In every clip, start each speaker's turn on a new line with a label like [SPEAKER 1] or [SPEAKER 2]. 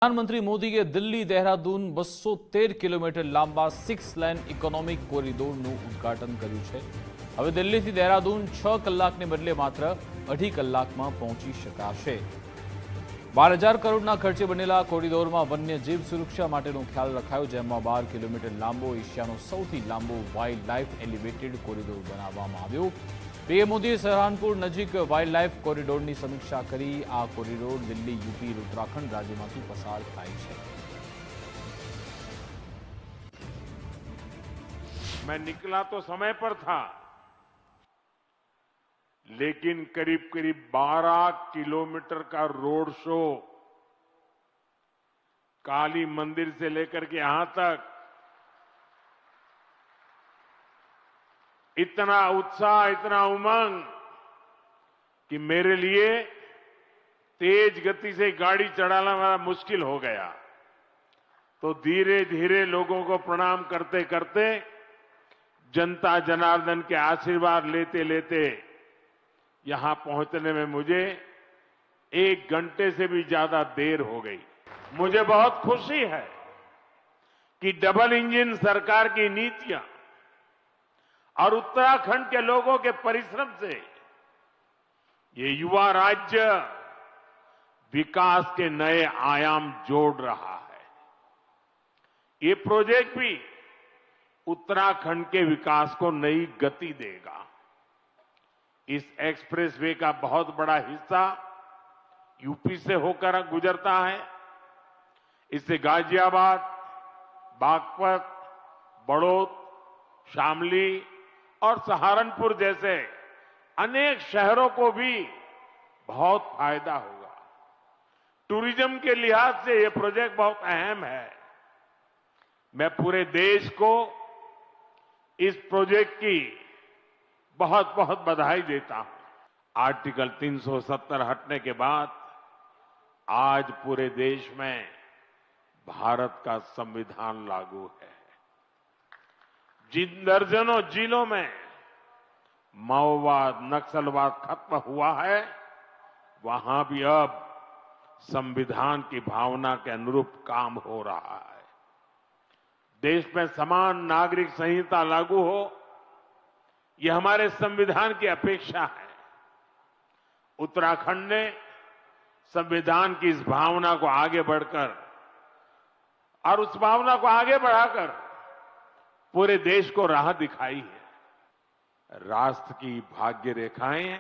[SPEAKER 1] प्रधानमंत्री मोदी के दिल्ली देहरादून 213 કિલોમીટર લાંબા 6 લેન ઇકોનોમિક કોરિડોરનું ઉદ્ઘાટન કર્યું છે। હવે દિલ્હીથી દેહરાદૂન 6 કલાકને બદલે માત્ર 2.5 કલાકમાં પહોંચી શકાશે। 12,000 કરોડના ખર્ચે બનેલા કોરિડોરમાં વન્યજીવ સુરક્ષા માટેનો ખ્યાલ રખાયો, જેમાં 12 કિલોમીટર લાંબો એશિયાનો સૌથી લાંબો વાઇલ્ડ લાઇફ એલિવેટેડ કોરિડોર બનાવવામાં આવ્યો। पीएम मोदी सहारनपुर नजीक वाइल्ड लाइफ कोरिडोर की समीक्षा करी। आ कोरिडोर दिल्ली, यूपी, उत्तराखंड राज्य में पसार थाय छे।
[SPEAKER 2] मैं निकला तो समय पर था, लेकिन करीब करीब 12 किलोमीटर का रोड शो काली मंदिर से लेकर के यहां तक, इतना उत्साह, इतना उमंग कि मेरे लिए तेज गति से गाड़ी चलाना बड़ा मुश्किल हो गया। तो धीरे धीरे लोगों को प्रणाम करते करते, जनता जनार्दन के आशीर्वाद लेते लेते यहां पहुंचने में मुझे 1 घंटे से भी ज्यादा देर हो गई। मुझे बहुत खुशी है कि डबल इंजन सरकार की नीतियां और उत्तराखंड के लोगों के परिश्रम से ये युवा राज्य विकास के नए आयाम जोड़ रहा है। ये प्रोजेक्ट भी उत्तराखंड के विकास को नई गति देगा। इस एक्सप्रेसवे का बहुत बड़ा हिस्सा यूपी से होकर गुजरता है। इससे गाजियाबाद, बागपत, बड़ौद, शामली और सहारनपुर जैसे अनेक शहरों को भी बहुत फायदा होगा। टूरिज्म के लिहाज से यह प्रोजेक्ट बहुत अहम है। मैं पूरे देश को इस प्रोजेक्ट की बहुत बहुत बधाई देता हूं। आर्टिकल 370 हटने के बाद आज पूरे देश में भारत का संविधान लागू है। जिन दर्जनों जिलों में माओवाद, नक्सलवाद खत्म हुआ है, वहां भी अब संविधान की भावना के अनुरूप काम हो रहा है। देश में समान नागरिक संहिता लागू हो, यह हमारे संविधान की अपेक्षा है। उत्तराखंड ने संविधान की इस भावना को आगे बढ़कर और उस भावना को आगे बढ़ाकर पूरे देश को राह दिखाई है। राष्ट्र की भाग्य रेखाएं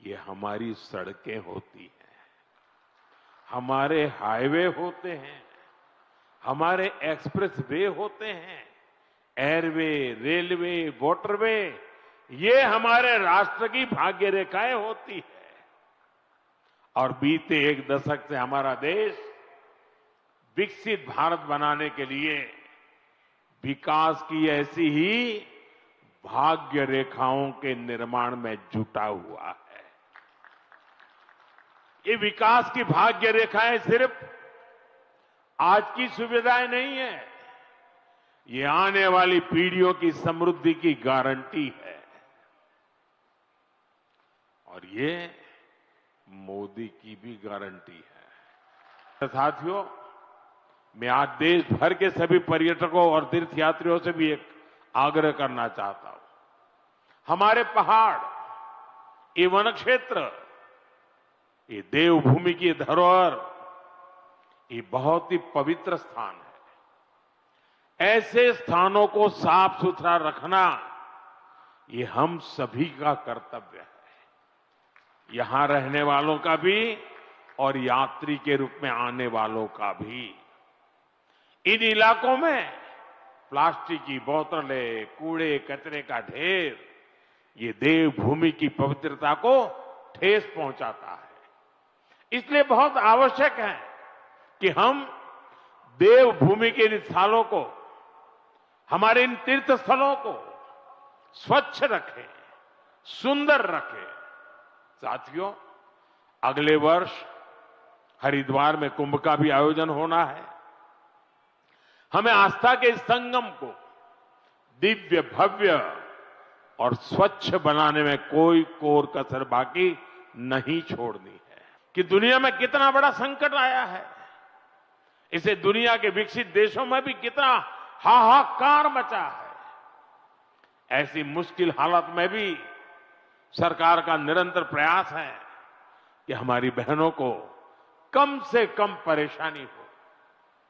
[SPEAKER 2] ये हमारी सड़कें होती हैं, हमारे हाईवे होते हैं, हमारे एक्सप्रेस वे होते हैं, एयरवे, रेलवे, वाटरवे, ये हमारे राष्ट्र की भाग्य रेखाएं होती है। और बीते 1 दशक से हमारा देश विकसित भारत बनाने के लिए विकास की ऐसी ही भाग्य रेखाओं के निर्माण में जुटा हुआ है। ये विकास की भाग्य रेखाएं सिर्फ आज की सुविधाएं नहीं है, ये आने वाली पीढ़ियों की समृद्धि की गारंटी है। और ये मोदी की भी गारंटी है। साथियों, मैं आज देश भर के सभी पर्यटकों और तीर्थयात्रियों से भी एक आग्रह करना चाहता हूं। हमारे पहाड़, ये वन क्षेत्र, ये देवभूमि की धरोहर, ये बहुत ही पवित्र स्थान है। ऐसे स्थानों को साफ सुथरा रखना ये हम सभी का कर्तव्य है, यहां रहने वालों का भी और यात्री के रूप में आने वालों का भी। इन इलाकों में प्लास्टिक की बोतलें, कूड़े कचरे का ढेर, ये देवभूमि की पवित्रता को ठेस पहुंचाता है। इसलिए बहुत आवश्यक है कि हम देवभूमि के इन स्थलों को, हमारे इन तीर्थ स्थलों को स्वच्छ रखें, सुंदर रखें। साथियों, अगले वर्ष हरिद्वार में कुंभ का भी आयोजन होना है। हमें आस्था के इस संगम को दिव्य, भव्य और स्वच्छ बनाने में कोई कोर कसर बाकी नहीं छोड़नी है। कि दुनिया में कितना बड़ा संकट आया है, इसे दुनिया के विकसित देशों में भी कितना हाहाकार मचा है। ऐसी मुश्किल हालत में भी सरकार का निरंतर प्रयास है कि हमारी बहनों को कम से कम परेशानी हो।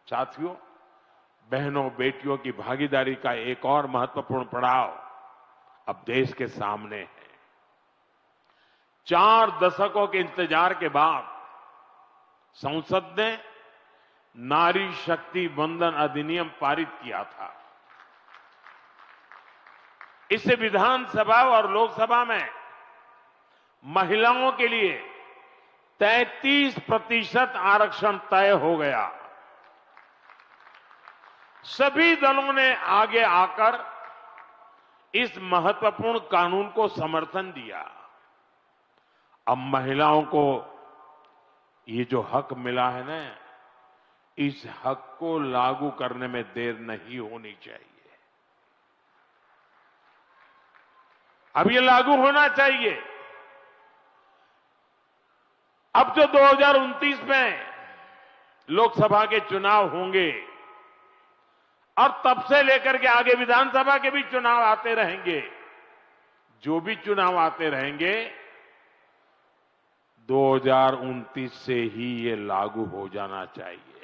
[SPEAKER 2] साथियों, बहनों बेटियों की भागीदारी का एक और महत्वपूर्ण पड़ाव अब देश के सामने है। 4 दशकों के इंतजार के बाद संसद ने नारी शक्ति वंदन अधिनियम पारित किया था। इससे विधानसभा और लोकसभा में महिलाओं के लिए 33% आरक्षण तय हो गया। सभी दलों ने आगे आकर इस महत्वपूर्ण कानून को समर्थन दिया। अब महिलाओं को ये जो हक मिला है ना, इस हक को लागू करने में देर नहीं होनी चाहिए। अब ये लागू होना चाहिए। अब जो 2029 में लोकसभा के चुनाव होंगे और तब से लेकर के आगे विधानसभा के भी चुनाव आते रहेंगे, जो भी चुनाव आते रहेंगे 2029 से ही ये लागू हो जाना चाहिए।